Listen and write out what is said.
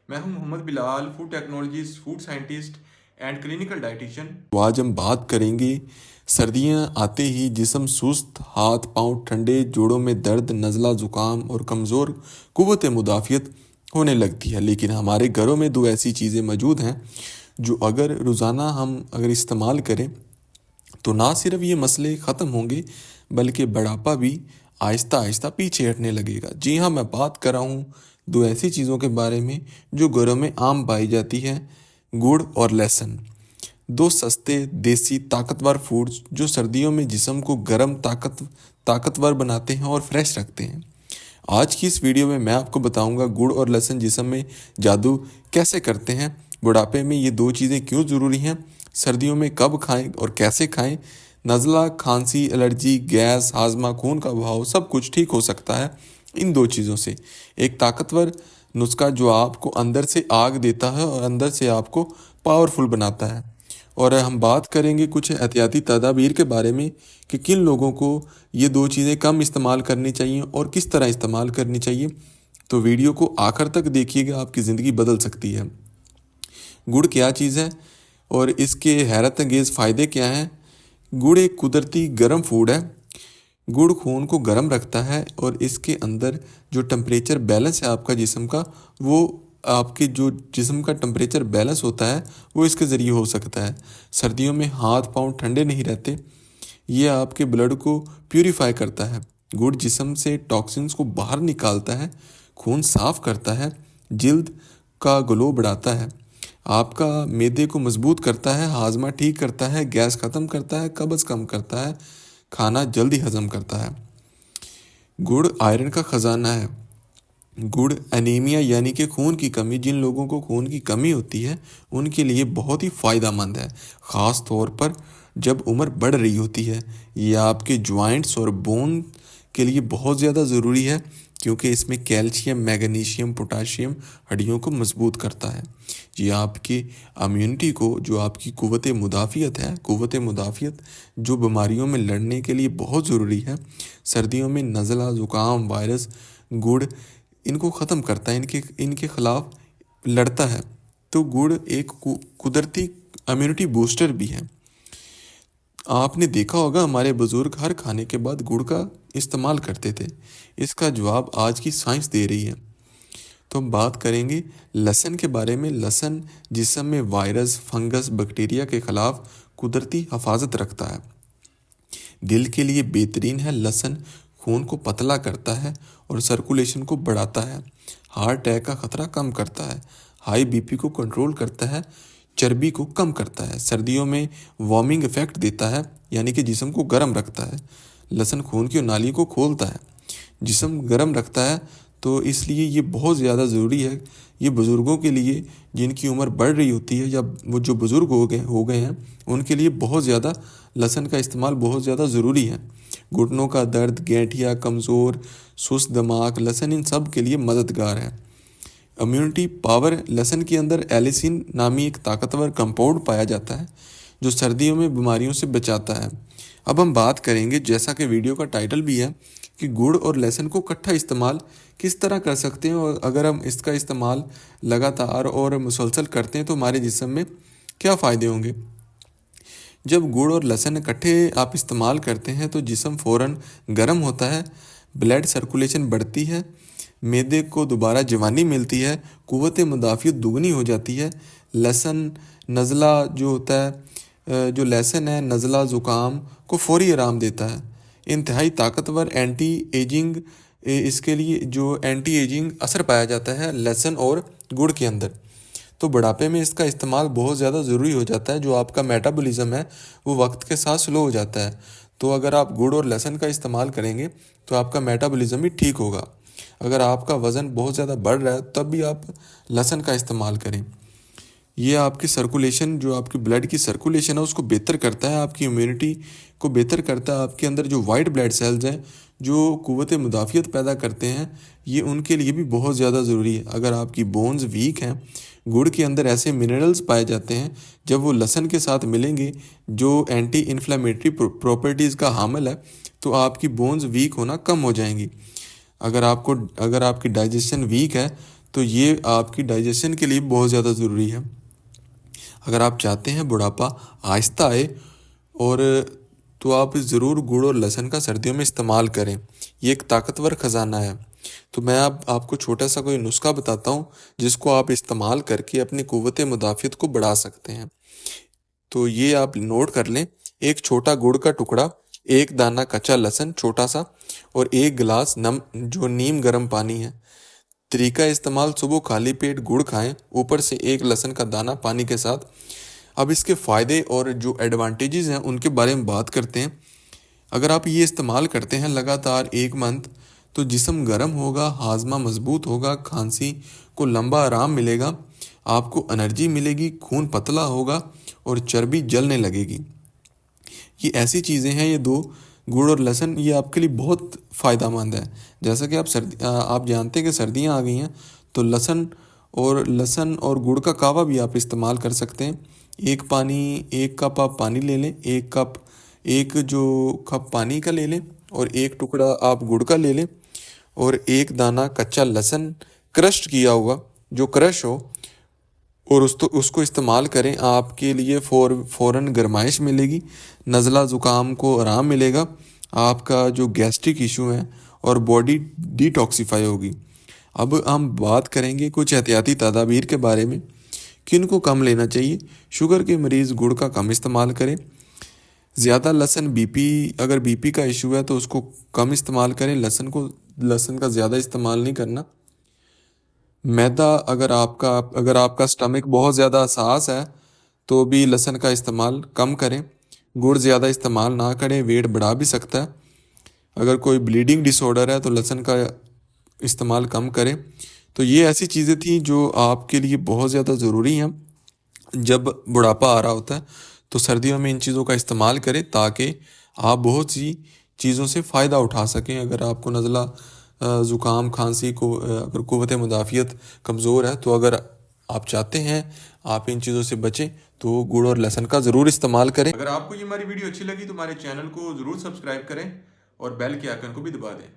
मैं हूं Mohammad Bilal, food technologist, food scientist and clinical dietitian. तो आज हम बात करेंगे सर्दियां आते ही जिस्म सुस्त, हाथ पांव ठंडे, जोड़ों में दर्द, नज़ला, ज़ुकाम और कमज़ोर क़ुव्वत मुदाफ़ियत होने लगती है। लेकिन हमारे घरों में दो ऐसी चीज़ें मौजूद हैं जो अगर रोज़ाना हम इस्तेमाल करें तो ना सिर्फ ये मसले ख़त्म होंगे बल्कि बुढ़ापा भी आहिस्ता आहिस्ता पीछे हटने लगेगा। जी हाँ, मैं बात कर रहा हूँ दो ऐसी चीज़ों के बारे में जो घरों में आम पाई जाती है, गुड़ और लहसुन। दो सस्ते देसी ताकतवर फूड्स जो सर्दियों में जिस्म को गर्म ताकतवर बनाते हैं और फ्रेश रखते हैं। आज की इस वीडियो में मैं आपको बताऊंगा गुड़ और लहसुन जिस्म में जादू कैसे करते हैं, बुढ़ापे में ये दो चीज़ें क्यों ज़रूरी हैं, सर्दियों में कब खाएं और कैसे खाएं, नज़ला, खांसी, एलर्जी, गैस, हाजमा, खून का बहाव सब कुछ ठीक हो सकता है इन दो चीज़ों से। एक ताकतवर नुस्खा जो आपको अंदर से आग देता है और अंदर से आपको पावरफुल बनाता है। और हम बात करेंगे कुछ एहतियाती तदाबीर के बारे में कि किन लोगों को ये दो चीज़ें कम इस्तेमाल करनी चाहिए और किस तरह इस्तेमाल करनी चाहिए। तो वीडियो को आखिर तक देखिएगा, आपकी ज़िंदगी बदल सकती है। गुड़ क्या चीज़ है और इसके हैरत अंगेज़ फ़ायदे क्या हैं। गुड़ एक कुदरती गर्म फूड है। गुड़ खून को गर्म रखता है और इसके अंदर जो टेम्परेचर बैलेंस है आपका जिस्म का, वो आपके जो जिस्म का टेम्परेचर बैलेंस होता है वो इसके ज़रिए हो सकता है। सर्दियों में हाथ पांव ठंडे नहीं रहते। ये आपके ब्लड को प्यूरिफाई करता है। गुड़ जिस्म से टॉक्सिन्स को बाहर निकालता है, खून साफ करता है, जिल्द का ग्लो बढ़ाता है, आपका मैदे को मजबूत करता है, हाजमा ठीक करता है, गैस ख़त्म करता है, कब्ज़ कम करता है, खाना जल्दी हजम करता है। गुड़ आयरन का ख़जाना है। गुड़ एनीमिया यानी कि खून की कमी, जिन लोगों को खून की कमी होती है उनके लिए बहुत ही फ़ायदेमंद है, ख़ास तौर पर जब उम्र बढ़ रही होती है। ये आपके जॉइंट्स और बोन के लिए बहुत ज़्यादा ज़रूरी है क्योंकि इसमें कैल्शियम, मैग्नीशियम, पोटाशियम हड्डियों को मजबूत करता है। ये आपकी इम्यूनिटी को, जो आपकी क़ुव्वत मुदाफ़ियत है, क़ुव्वत मुदाफ़ियत जो बीमारियों में लड़ने के लिए बहुत ज़रूरी है। सर्दियों में नज़ला, ज़ुकाम, वायरस गुड़ इनको ख़त्म करता है, इनके ख़िलाफ़ लड़ता है। तो गुड़ एक कुदरती इम्यूनिटी बूस्टर भी है। आपने देखा होगा हमारे बुज़ुर्ग हर खाने के बाद गुड़ का इस्तेमाल करते थे। इसका जवाब आज की साइंस दे रही है। तो हम बात करेंगे लहसुन के बारे में। लहसुन जिस्म में वायरस, फंगस, बैक्टीरिया के ख़िलाफ़ कुदरती हफाजत रखता है। दिल के लिए बेहतरीन है। लहसुन खून को पतला करता है और सर्कुलेशन को बढ़ाता है, हार्ट अटैक का ख़तरा कम करता है, हाई बीपी को कंट्रोल करता है, चर्बी को कम करता है, सर्दियों में वार्मिंग इफ़ेक्ट देता है यानी कि जिस्म को गर्म रखता है। लहसुन खून की नाली को खोलता है, जिस्म गर्म रखता है। तो इसलिए ये बहुत ज़्यादा ज़रूरी है। ये बुज़ुर्गों के लिए जिनकी उम्र बढ़ रही होती है या वो जो बुज़ुर्ग हो गए हैं उनके लिए बहुत ज़्यादा लहसुन का इस्तेमाल बहुत ज़्यादा ज़रूरी है। घुटनों का दर्द, गठिया, कमज़ोर, सुस्त दिमाग, लहसुन इन सब के लिए मददगार है। इम्यूनिटी पावर, लहसुन के अंदर एलिसिन नामी एक ताकतवर कंपाउंड पाया जाता है जो सर्दियों में बीमारियों से बचाता है। अब हम बात करेंगे, जैसा कि वीडियो का टाइटल भी है, कि गुड़ और लहसुन को इकट्ठा इस्तेमाल किस तरह कर सकते हैं और अगर हम इसका इस्तेमाल लगातार और मुसलसल करते हैं तो हमारे जिस्म में क्या फ़ायदे होंगे। जब गुड़ और लहसुन इकट्ठे आप इस्तेमाल करते हैं तो जिस्म फ़ौरन गर्म होता है, ब्लड सर्कुलेशन बढ़ती है, मैदे को दोबारा जवानी मिलती है, क़ुव्वत मुदाफ़ियत दुगनी हो जाती है। लहसुन नज़ला जो होता है, जो लहसुन है नज़ला, ज़ुकाम को फौरी आराम देता है। इंतहाई ताकतवर एंटी एजिंग, इसके लिए जो एंटी एजिंग असर पाया जाता है लहसुन और गुड़ के अंदर। तो बुढ़ापे में इसका इस्तेमाल बहुत ज़्यादा ज़रूरी हो जाता है। जो आपका मेटाबॉलिज्म है वो वक्त के साथ स्लो हो जाता है। तो अगर आप गुड़ और लहसुन का इस्तेमाल करेंगे तो आपका मेटाबॉलिज्म भी ठीक होगा। अगर आपका वज़न बहुत ज़्यादा बढ़ रहा है तब भी आप लहसुन का इस्तेमाल करें। ये आपकी सर्कुलेशन, जो आपकी ब्लड की सर्कुलेशन है उसको बेहतर करता है, आपकी इम्यूनिटी को बेहतर करता है। आपके अंदर जो वाइट ब्लड सेल्स हैं जो क़ुव्वत मुदाफ़ियत पैदा करते हैं, ये उनके लिए भी बहुत ज़्यादा ज़रूरी है। अगर आपकी बोन्स वीक हैं, गुड़ के अंदर ऐसे मिनरल्स पाए जाते हैं जब वो लहसुन के साथ मिलेंगे जो एंटी इन्फ्लेमेटरी प्रॉपर्टीज़ का हामिल है, तो आपकी बोन्स वीक होना कम हो जाएंगी। अगर आपकी डाइजेशन वीक है तो ये आपकी डाइजेशन के लिए बहुत ज़्यादा ज़रूरी है। अगर आप चाहते हैं बुढ़ापा आहिस्ता आए और तो आप ज़रूर गुड़ और लहसुन का सर्दियों में इस्तेमाल करें। ये एक ताकतवर ख़जाना है। तो मैं आपको छोटा सा कोई नुस्खा बताता हूँ जिसको आप इस्तेमाल करके अपनी क़ुव्वत मुदाफ़ियत को बढ़ा सकते हैं। तो ये आप नोट कर लें, एक छोटा गुड़ का टुकड़ा, एक दाना कच्चा लहसुन छोटा सा और एक गिलास नीम गर्म पानी है। तरीका इस्तेमाल, सुबह खाली पेट गुड़ खाएं, ऊपर से एक लहसुन का दाना पानी के साथ। अब इसके फ़ायदे और जो एडवांटेजेस हैं उनके बारे में बात करते हैं। अगर आप ये इस्तेमाल करते हैं लगातार 1 मंथ, तो जिस्म गर्म होगा, हाजमा मजबूत होगा, खांसी को लंबा आराम मिलेगा, आपको एनर्जी मिलेगी, खून पतला होगा और चर्बी जलने लगेगी। ये ऐसी चीज़ें हैं, ये दो गुड़ और लहसुन, ये आपके लिए बहुत फ़ायदेमंद है। जैसा कि आप जानते हैं कि सर्दियाँ आ गई हैं, तो लहसुन और गुड़ का कावा भी आप इस्तेमाल कर सकते हैं। एक कप आप पानी ले लें, एक कप पानी का ले लें और एक टुकड़ा आप गुड़ का ले लें और एक दाना कच्चा लहसुन क्रश किया हुआ, जो क्रश हो, और उसको इस्तेमाल करें। आपके लिए फ़ौरन गर्माइश मिलेगी, नज़ला ज़ुकाम को आराम मिलेगा, आपका जो गैस्ट्रिक इशू है और बॉडी डिटॉक्सिफाई होगी। अब हम बात करेंगे कुछ एहतियाती तदाबीर के बारे में कि इनको कम लेना चाहिए। शुगर के मरीज़ गुड़ का कम इस्तेमाल करें। ज़्यादा लहसुन अगर बीपी का इशू है तो उसको कम इस्तेमाल करें। लहसुन का ज़्यादा इस्तेमाल नहीं करना। मैदा, अगर आपका स्टमक बहुत ज़्यादा हसास है तो भी लहसुन का इस्तेमाल कम करें। गुड़ ज़्यादा इस्तेमाल ना करें, वेट बढ़ा भी सकता है। अगर कोई ब्लीडिंग डिसऑर्डर है तो लहसुन का इस्तेमाल कम करें। तो ये ऐसी चीज़ें थी जो आपके लिए बहुत ज़्यादा ज़रूरी हैं जब बुढ़ापा आ रहा होता है। तो सर्दियों में इन चीज़ों का इस्तेमाल करें ताकि आप बहुत सी चीज़ों से फ़ायदा उठा सकें। अगर आपको नज़ला ज़ुकाम खांसी को अगर क़ुव्वत मुदाफ़ियत कमज़ोर है, तो अगर आप चाहते हैं आप इन चीज़ों से बचें तो गुड़ और लहसुन का ज़रूर इस्तेमाल करें। अगर आपको ये हमारी वीडियो अच्छी लगी तो हमारे चैनल को ज़रूर सब्सक्राइब करें और बेल के आइकन को भी दबा दें।